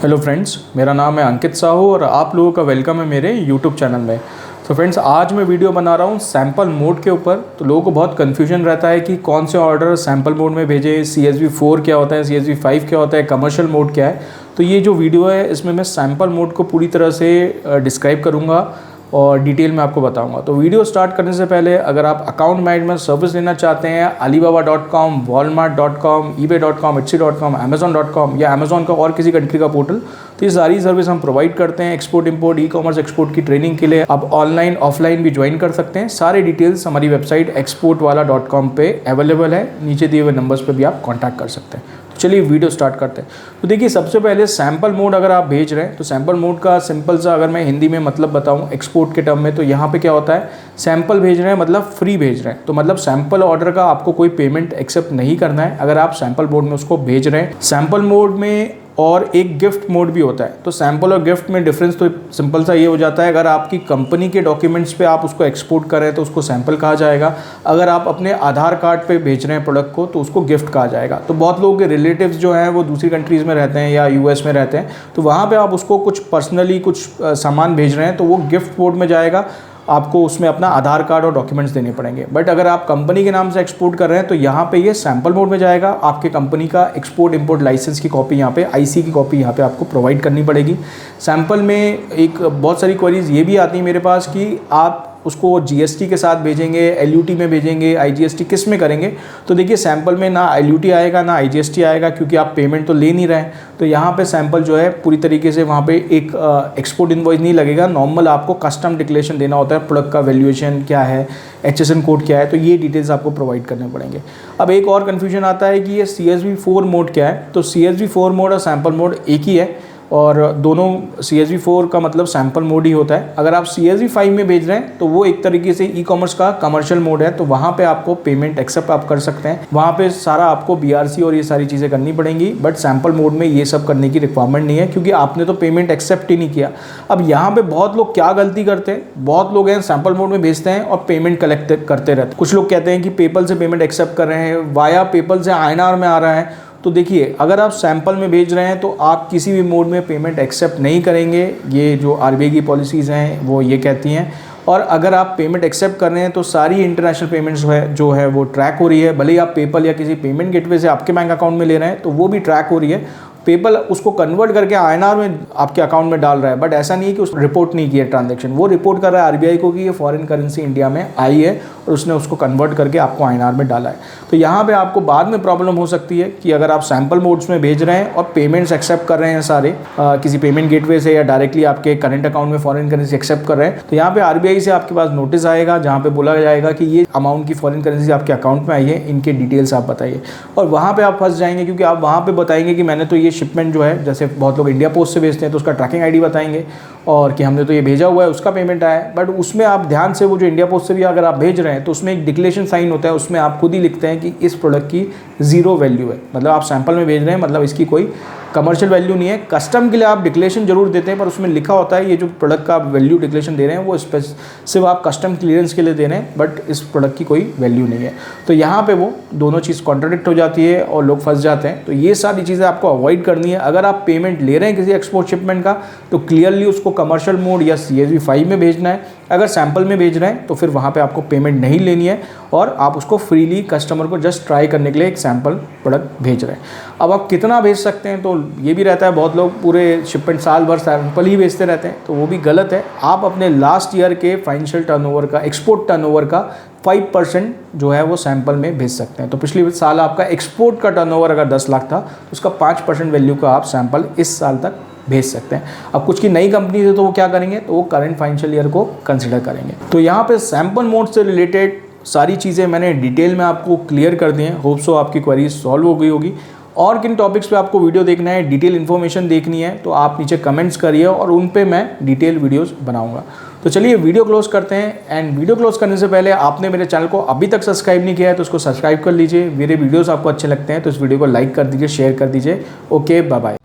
Hello friends, मेरा नाम है अंकित साहू और आप लोगों का वेलकम है मेरे यूट्यूब चैनल में। तो फ्रेंड्स, आज मैं वीडियो बना रहा हूँ सैम्पल मोड के ऊपर। तो लोगों को बहुत कन्फ्यूजन रहता है कि कौन से ऑर्डर सैम्पल मोड में भेजें, CSV 4 क्या होता है, CSV 5 क्या होता है, कमर्शियल मोड क्या है। तो ये जो वीडियो है इसमें मैं सैम्पल मोड को पूरी तरह से डिस्क्राइब करूँगा और डिटेल में आपको बताऊंगा। तो वीडियो स्टार्ट करने से पहले अगर आप अकाउंट मैनेजमेंट सर्विस लेना चाहते हैं alibaba.com, walmart.com, ebay.com, etsy.com, amazon.com या अमेजोन का और किसी कंट्री का पोर्टल, तो ये सारी सर्विस हम प्रोवाइड करते हैं। एक्सपोर्ट इंपोर्ट, ई-कॉमर्स एक्सपोर्ट की ट्रेनिंग के लिए आप ऑनलाइन ऑफलाइन भी ज्वाइन कर सकते हैं। सारे डिटेल्स हमारी वेबसाइट exportwala.com पे अवेलेबल है। नीचे दिए हुए नंबर्स पे भी आप कॉन्टैक्ट कर सकते हैं। तो चलिए वीडियो स्टार्ट करते हैं। तो देखिए, सबसे पहले सैम्पल मोड अगर आप भेज रहे हैं तो सैम्पल मोड का सिंपल सा अगर मैं हिंदी में मतलब बताऊं एक्सपोर्ट के टर्म में, तो यहाँ पे क्या होता है, सैम्पल भेज रहे हैं मतलब फ्री भेज रहे हैं। तो मतलब सैम्पल ऑर्डर का आपको कोई पेमेंट एक्सेप्ट नहीं करना है अगर आप सैम्पल मोड में उसको भेज रहे हैं। सैम्पल मोड में और एक गिफ्ट मोड भी होता है। तो सैम्पल और गिफ्ट में डिफरेंस तो सिंपल सा ये हो जाता है, अगर आपकी कंपनी के डॉक्यूमेंट्स पे आप उसको एक्सपोर्ट कर रहे हैं तो उसको सैम्पल कहा जाएगा। अगर आप अपने आधार कार्ड पे भेज रहे हैं प्रोडक्ट को तो उसको गिफ्ट कहा जाएगा। तो बहुत लोगों के रिलेटिव्स जो हैं वो दूसरी कंट्रीज़ में रहते हैं या US में रहते हैं, तो वहाँ पर आप उसको कुछ पर्सनली कुछ सामान भेज रहे हैं तो वो गिफ्ट मोड में जाएगा। आपको उसमें अपना आधार कार्ड और डॉक्यूमेंट्स देने पड़ेंगे। बट अगर आप कंपनी के नाम से एक्सपोर्ट कर रहे हैं तो यहाँ पे ये सैम्पल मोड में जाएगा। आपके कंपनी का एक्सपोर्ट इंपोर्ट लाइसेंस की कॉपी यहाँ पे, IC की कॉपी यहाँ पे आपको प्रोवाइड करनी पड़ेगी। सैम्पल में एक बहुत सारी क्वेरीज ये भी आती है मेरे पास कि आप उसको GST के साथ भेजेंगे, LUT में भेजेंगे, IGST किस में करेंगे। तो देखिए, सैम्पल में ना LUT आएगा ना IGST आएगा, क्योंकि आप पेमेंट तो ले नहीं रहे हैं। तो यहाँ पे सैम्पल जो है पूरी तरीके से वहाँ पे एक एक्सपोर्ट इनवॉइस नहीं लगेगा। नॉर्मल आपको कस्टम डिक्लेरेशन देना होता है, प्रोडक्ट का वैल्यूएशन क्या है, HSN कोड क्या है, तो ये डिटेल्स आपको प्रोवाइड करने पड़ेंगे। अब एक और कन्फ्यूजन आता है कि ये CSV 4 मोड क्या है। तो CSV 4 मोड और सैम्पल मोड एक ही है और दोनों CSV 4 का मतलब सैम्पल मोड ही होता है। अगर आप CSV 5 में भेज रहे हैं तो वो एक तरीके से ई-कॉमर्स का कमर्शियल मोड है। तो वहाँ पे आपको पेमेंट एक्सेप्ट आप कर सकते हैं, वहाँ पे सारा आपको BRC और ये सारी चीज़ें करनी पड़ेंगी। बट सैम्पल मोड में ये सब करने की रिक्वायरमेंट नहीं है, क्योंकि आपने तो पेमेंट एक्सेप्ट ही नहीं किया। अब यहाँ पे बहुत लोग क्या गलती करते हैं, बहुत लोग हैं सैम्पल मोड में भेजते हैं और पेमेंट कलेक्ट करते रहते हैं। कुछ लोग कहते हैं कि पेपल से पेमेंट एक्सेप्ट कर रहे हैं, वाया पेपल से INR में आ रहा है। तो देखिए, अगर आप सैम्पल में भेज रहे हैं तो आप किसी भी मोड में पेमेंट एक्सेप्ट नहीं करेंगे। ये जो RBI की पॉलिसीज़ हैं वो ये कहती हैं। और अगर आप पेमेंट एक्सेप्ट कर रहे हैं तो सारी इंटरनेशनल पेमेंट्स जो है वो ट्रैक हो रही है। भले ही आप पेपल या किसी पेमेंट गेटवे से आपके बैंक अकाउंट में ले रहे हैं तो वो भी ट्रैक हो रही है। पेपल उसको कन्वर्ट करके INR में आपके अकाउंट में डाल रहा है, बट ऐसा नहीं है कि उसने रिपोर्ट नहीं किया ट्रांजैक्शन। वो रिपोर्ट कर रहा है RBI को कि ये फॉरेन करेंसी इंडिया में आई है और उसने उसको कन्वर्ट करके आपको INR में डाला है। तो यहाँ पे आपको बाद में प्रॉब्लम हो सकती है कि अगर आप सैम्पल मोड्स में भेज रहे हैं और पेमेंट्स एक्सेप्ट कर रहे हैं सारे किसी पेमेंट गेटवे से या डायरेक्टली आपके करंट अकाउंट में फॉरेन करेंसी एक्सेप्ट कर रहे हैं, तो यहाँ पे RBI से आपके पास नोटिस आएगा जहाँ पे बोला जाएगा कि ये अमाउंट की फॉरेन करेंसी आपके अकाउंट में आई है, इनके डिटेल्स आप बताइए। और वहाँ पर आप फंस जाएंगे, क्योंकि आप वहाँ पर बताएंगे कि मैंने तो ये शिपमेंट जो है, जैसे बहुत लोग इंडिया पोस्ट से भेजते हैं तो उसका ट्रैकिंग ID बताएंगे और कि हमने तो ये भेजा हुआ है, उसका पेमेंट आया है। बट उसमें आप ध्यान से, वो जो इंडिया पोस्ट से भी अगर आप भेज रहे हैं तो उसमें एक डिक्लेरेशन साइन होता है, उसमें आप खुद ही लिखते हैं कि इस प्रोडक्ट की 0 वैल्यू है। मतलब आप सैंपल में भेज रहे हैं, मतलब इसकी कोई कमर्शियल वैल्यू नहीं है। कस्टम के लिए आप डिक्लेरेशन जरूर देते हैं, पर उसमें लिखा होता है ये जो प्रोडक्ट का आप वैल्यू डिक्लेरेशन दे रहे हैं वो सिर्फ आप कस्टम क्लियरेंस के लिए दे रहे हैं, बट इस प्रोडक्ट की कोई वैल्यू नहीं है। तो यहाँ पे वो दोनों चीज़ कॉन्ट्राडिक्ट हो जाती है और लोग फंस जाते हैं। तो ये सारी चीज़ें आपको अवॉइड करनी है। अगर आप पेमेंट ले रहे हैं किसी एक्सपोर्ट शिपमेंट का तो क्लियरली उसको कमर्शियल मोड या CSV 5 में भेजना है। अगर सैंपल में भेज रहे हैं तो फिर वहाँ पे आपको पेमेंट नहीं लेनी है और आप उसको फ्रीली कस्टमर को जस्ट ट्राई करने के लिए एक सैंपल प्रोडक्ट भेज रहे हैं। अब आप कितना भेज सकते हैं, तो ये भी रहता है, बहुत लोग पूरे शिपमेंट साल भर सैंपल ही भेजते रहते हैं, तो वो भी गलत है। आप अपने लास्ट ईयर के फाइनेंशियल टर्नओवर का, एक्सपोर्ट टर्नओवर का 5% जो है वो सैंपल में भेज सकते हैं। तो पिछले साल आपका एक्सपोर्ट का टर्नओवर अगर 10 लाख था तो उसका 5% वैल्यू का आप सैंपल इस साल तक भेज सकते हैं। अब कुछ की नई कंपनी है तो वो क्या करेंगे, तो वो करंट फाइनेंशियल ईयर को कंसिडर करेंगे। तो यहाँ पे सैंपल मोड से रिलेटेड सारी चीज़ें मैंने डिटेल में आपको क्लियर कर दी हैं। होप सो आपकी क्वेरीज सॉल्व हो गई होगी। और किन टॉपिक्स पे आपको वीडियो देखना है, डिटेल इन्फॉर्मेशन देखनी है, तो आप नीचे कमेंट्स करिए और उन पे मैं डिटेल वीडियोस बनाऊंगा। तो चलिए वीडियो क्लोज करते हैं। एंड वीडियो क्लोज करने से पहले आपने मेरे चैनल को अभी तक सब्सक्राइब नहीं किया है तो उसको सब्सक्राइब कर लीजिए। मेरे वीडियोस आपको अच्छे लगते हैं तो इस वीडियो को लाइक कर दीजिए, शेयर कर दीजिए। Okay, bye bye.